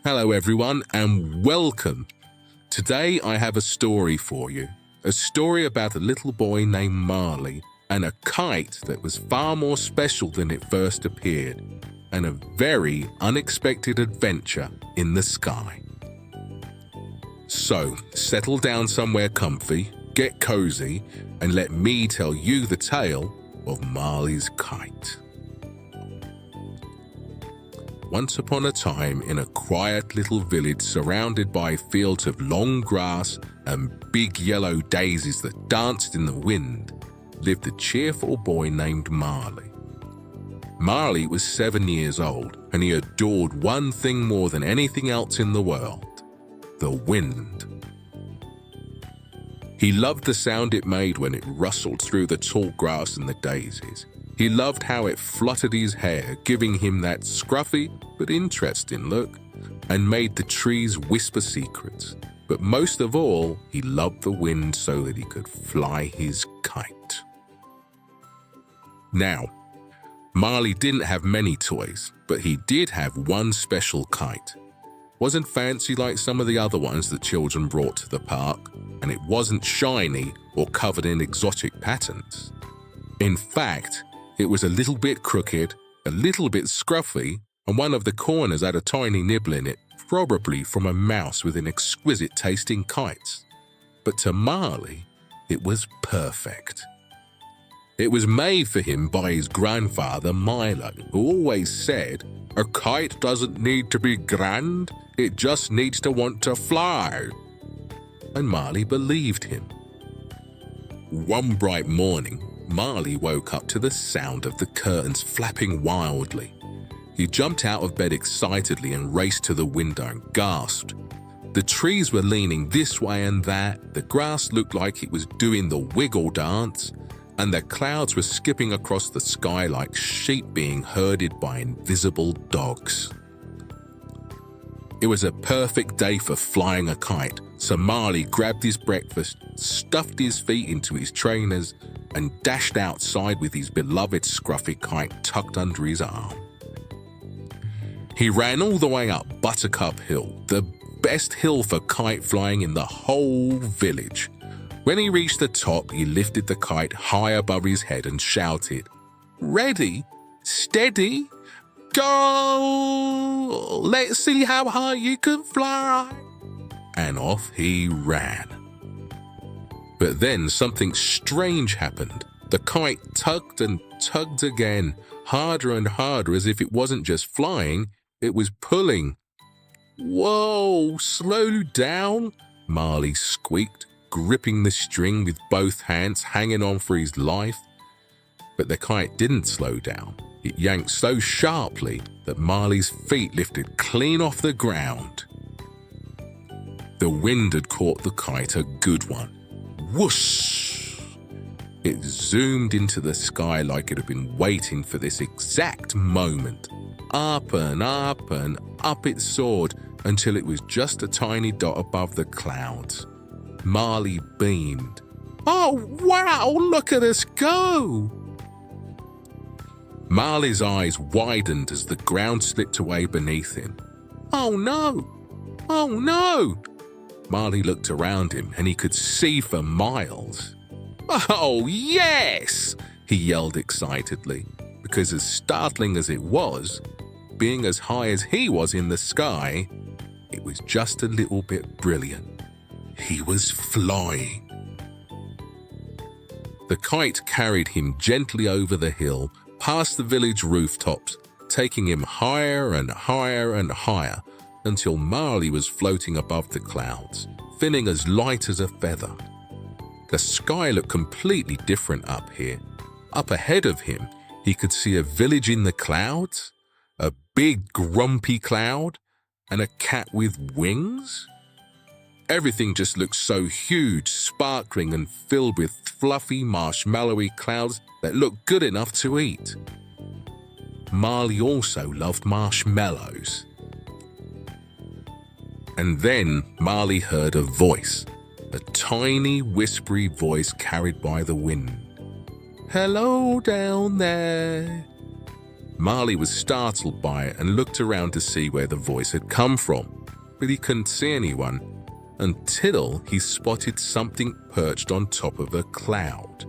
Hello everyone and welcome. Today I have a story for you. A story about a little boy named Marley and a kite that was far more special than it first appeared, and a very unexpected adventure in the sky. So, settle down somewhere comfy, get cozy, and let me tell you the tale of Marley's kite. Once upon a time, in a quiet little village surrounded by fields of long grass and big yellow daisies that danced in the wind, lived a cheerful boy named Marley. Marley was 7 years old, and he adored one thing more than anything else in the world: the wind. He loved the sound it made when it rustled through the tall grass and the daisies. He loved how it fluttered his hair, giving him that scruffy but interesting look, and made the trees whisper secrets. But most of all, he loved the wind so that he could fly his kite. Now, Marley didn't have many toys, but he did have one special kite. Wasn't fancy like some of the other ones that children brought to the park, and it wasn't shiny or covered in exotic patterns. In fact, it was a little bit crooked, a little bit scruffy, and one of the corners had a tiny nibble in it, probably from a mouse with an exquisite tasting kite. But to Marley, it was perfect. It was made for him by his grandfather Milo, who always said, "A kite doesn't need to be grand, it just needs to want to fly." And Marley believed him. One bright morning, Marley woke up to the sound of the curtains flapping wildly. He jumped out of bed excitedly and raced to the window and gasped. The trees were leaning this way and that, the grass looked like it was doing the wiggle dance, and the clouds were skipping across the sky like sheep being herded by invisible dogs. It was a perfect day for flying a kite, so Marley grabbed his breakfast, stuffed his feet into his trainers, and dashed outside with his beloved scruffy kite tucked under his arm. He ran all the way up Buttercup Hill, the best hill for kite flying in the whole village. When he reached the top, he lifted the kite high above his head and shouted, "Ready, steady, go! Let's see how high you can fly!" And off he ran. But then something strange happened. The kite tugged and tugged again, harder and harder, as if it wasn't just flying, it was pulling. "Whoa, slow down," Marley squeaked, gripping the string with both hands, hanging on for his life. But the kite didn't slow down. It yanked so sharply that Marley's feet lifted clean off the ground. The wind had caught the kite a good one. Whoosh! It zoomed into the sky like it had been waiting for this exact moment. Up and up and up it soared until it was just a tiny dot above the clouds. Marley beamed. "Oh wow, look at us go!" Marley's eyes widened as the ground slipped away beneath him. "Oh no! Oh no!" Marley looked around him and he could see for miles. "Oh yes!" he yelled excitedly, because as startling as it was, being as high as he was in the sky, it was just a little bit brilliant. He was flying. The kite carried him gently over the hill, past the village rooftops, taking him higher and higher and higher, until Marley was floating above the clouds, feeling as light as a feather. The sky looked completely different up here. Up ahead of him, he could see a village in the clouds, a big grumpy cloud, and a cat with wings. Everything just looked so huge, sparkling, and filled with fluffy, marshmallowy clouds that looked good enough to eat. Marley also loved marshmallows. And then Marley heard a voice, a tiny, whispery voice carried by the wind. "Hello down there." Marley was startled by it and looked around to see where the voice had come from, but he couldn't see anyone until he spotted something perched on top of a cloud.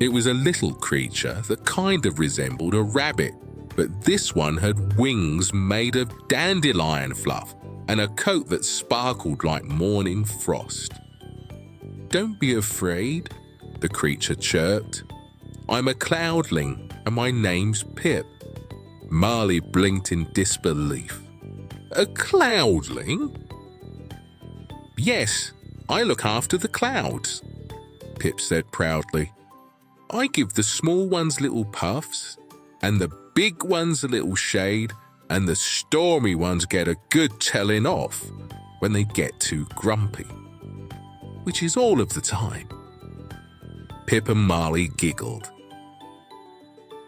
It was a little creature that kind of resembled a rabbit, but this one had wings made of dandelion fluff and a coat that sparkled like morning frost. "Don't be afraid," the creature chirped. "I'm a cloudling and my name's Pip." Marley blinked in disbelief. "A cloudling?" "Yes, I look after the clouds," Pip said proudly. "I give the small ones little puffs, and the big ones a little shade, and the stormy ones get a good telling off when they get too grumpy, which is all of the time." Pip and Marley giggled.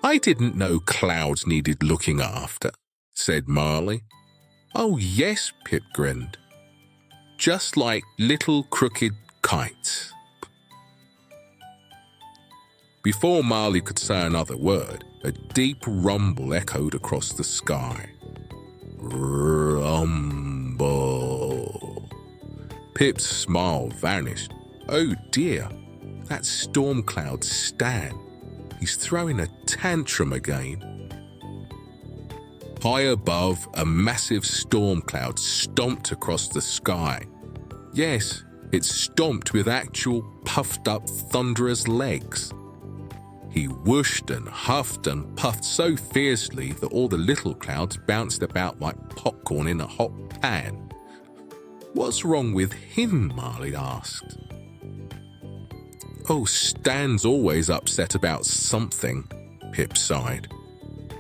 "I didn't know clouds needed looking after," said Marley. "Oh yes," Pip grinned. "Just like little crooked kites." Before Marley could say another word, a deep rumble echoed across the sky. Rumble. Pip's smile vanished. Oh dear, that's storm cloud Stan. He's throwing a tantrum again. High above, a massive storm cloud stomped across the sky. Yes, it stomped with actual puffed-up thunderous legs. He whooshed and huffed and puffed so fiercely that all the little clouds bounced about like popcorn in a hot pan. "What's wrong with him?" Marley asked. "Oh, Stan's always upset about something," Pip sighed.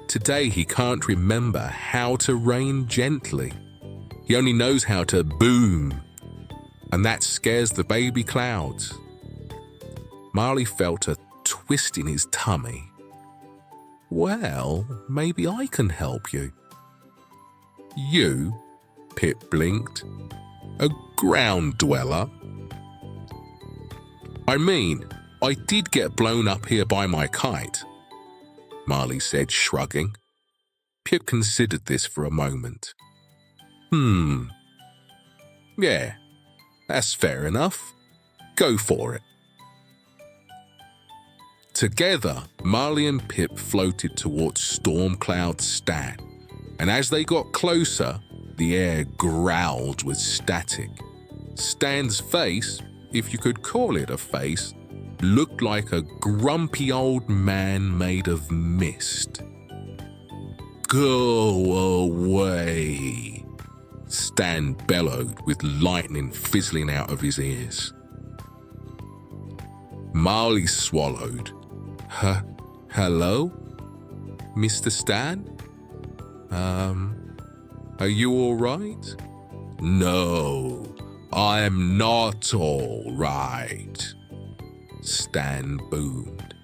"Today he can't remember how to rain gently. He only knows how to boom, and that scares the baby clouds." Marley felt a twist in his tummy. "Well, maybe I can help you." "You?" Pip blinked. "A ground dweller?" "I mean, I did get blown up here by my kite," Marley said, shrugging. Pip considered this for a moment. Yeah, that's fair enough. Go for it." Together, Marley and Pip floated towards Storm Cloud Stan, and as they got closer, the air growled with static. Stan's face, if you could call it a face, looked like a grumpy old man made of mist. "Go away," Stan bellowed with lightning fizzling out of his ears. Marley swallowed. Hello? Mr. Stan? Are you all right?" "No, I'm not all right," Stan boomed.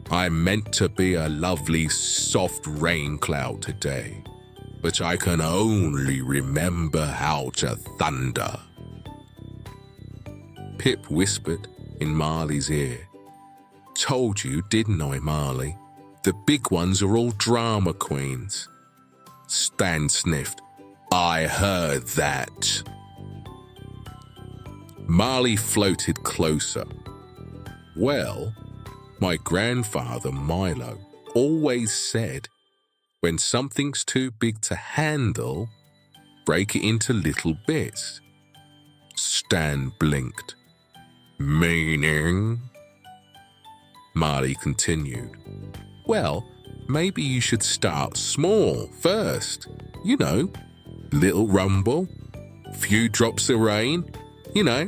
"I'm meant to be a lovely soft rain cloud today, but I can only remember how to thunder." Pip whispered in Marley's ear. "Told you, didn't I, Marley? The big ones are all drama queens." Stan sniffed. "I heard that." Marley floated closer. "Well, my grandfather Milo always said, when something's too big to handle, break it into little bits." Stan blinked. "Meaning?" Marley continued. "Well, maybe you should start small first. You know, little rumble, few drops of rain, you know,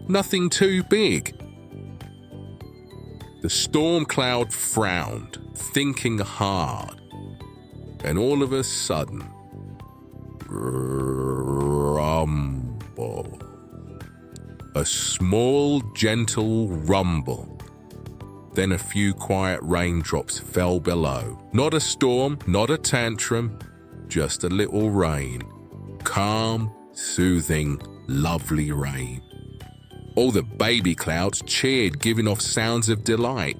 nothing too big." The storm cloud frowned, thinking hard, and all of a sudden, rumble. A small, gentle rumble. Then a few quiet raindrops fell below. Not a storm, not a tantrum, just a little rain. Calm, soothing, lovely rain. All the baby clouds cheered, giving off sounds of delight.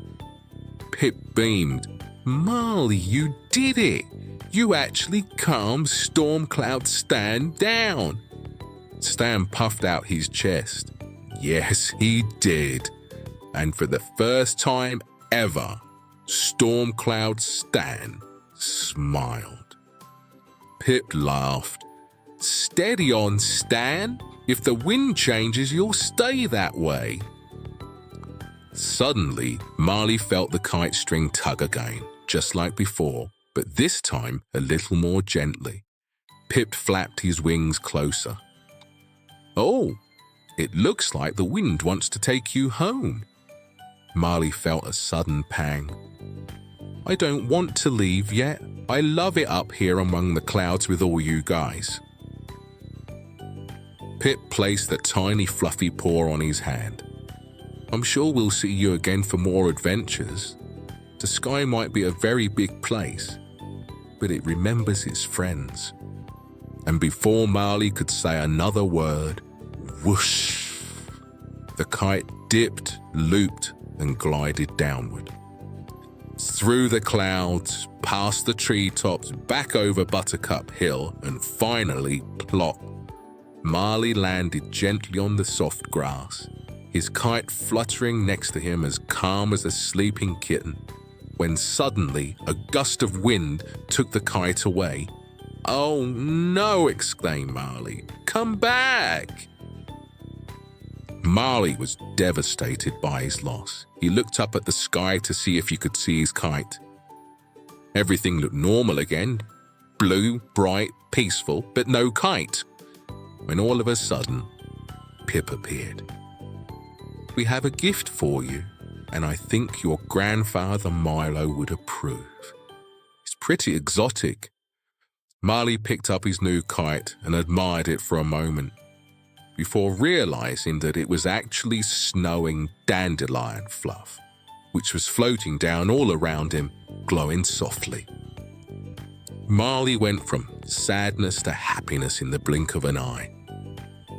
Pip beamed. Marley, you did it! You actually calmed Storm Cloud Stan down. Stan puffed out his chest. Yes, he did. And for the first time ever, Storm Cloud Stan smiled. Pip laughed. Steady on, Stan. If the wind changes, you'll stay that way. Suddenly, Marley felt the kite string tug again, just like before, but this time a little more gently. Pip flapped his wings closer. Oh, it looks like the wind wants to take you home. Marley felt a sudden pang. I don't want to leave yet. I love it up here among the clouds with all you guys. Pip placed a tiny fluffy paw on his hand. I'm sure we'll see you again for more adventures. The sky might be a very big place, but it remembers its friends. And before Marley could say another word, whoosh! The kite dipped, looped, and glided downward. Through the clouds, past the treetops, back over Buttercup Hill, and finally, plop. Marley landed gently on the soft grass, his kite fluttering next to him as calm as a sleeping kitten, when suddenly a gust of wind took the kite away. Oh no, exclaimed Marley. Come back! Marley was devastated by his loss. He looked up at the sky to see if he could see his kite. Everything looked normal again, blue, bright, peaceful, but no kite. When all of a sudden, Pip appeared. We have a gift for you, and I think your grandfather Milo would approve. It's pretty exotic. Marley picked up his new kite and admired it for a moment, before realizing that it was actually snowing dandelion fluff, which was floating down all around him, glowing softly. Marley went from sadness to happiness in the blink of an eye.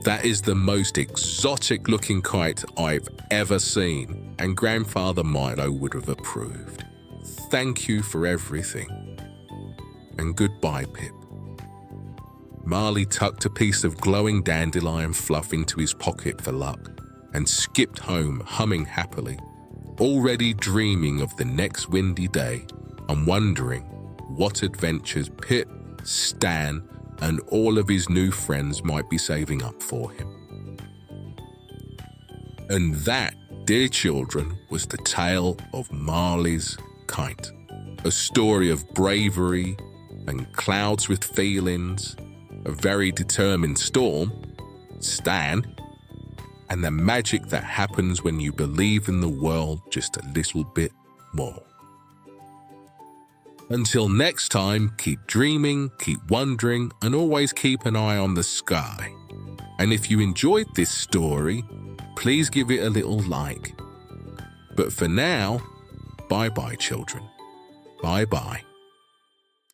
That is the most exotic-looking kite I've ever seen, and Grandfather Milo would have approved. Thank you for everything. And goodbye, Pip. Marley tucked a piece of glowing dandelion fluff into his pocket for luck and skipped home humming happily, already dreaming of the next windy day and wondering what adventures Pip, Stan, and all of his new friends might be saving up for him. And that, dear children, was the tale of Marley's Kite, a story of bravery and clouds with feelings, a very determined Storm, Stan, and the magic that happens when you believe in the world just a little bit more. Until next time, keep dreaming, keep wondering, and always keep an eye on the sky. And if you enjoyed this story, please give it a little like. But for now, bye-bye, children. Bye-bye.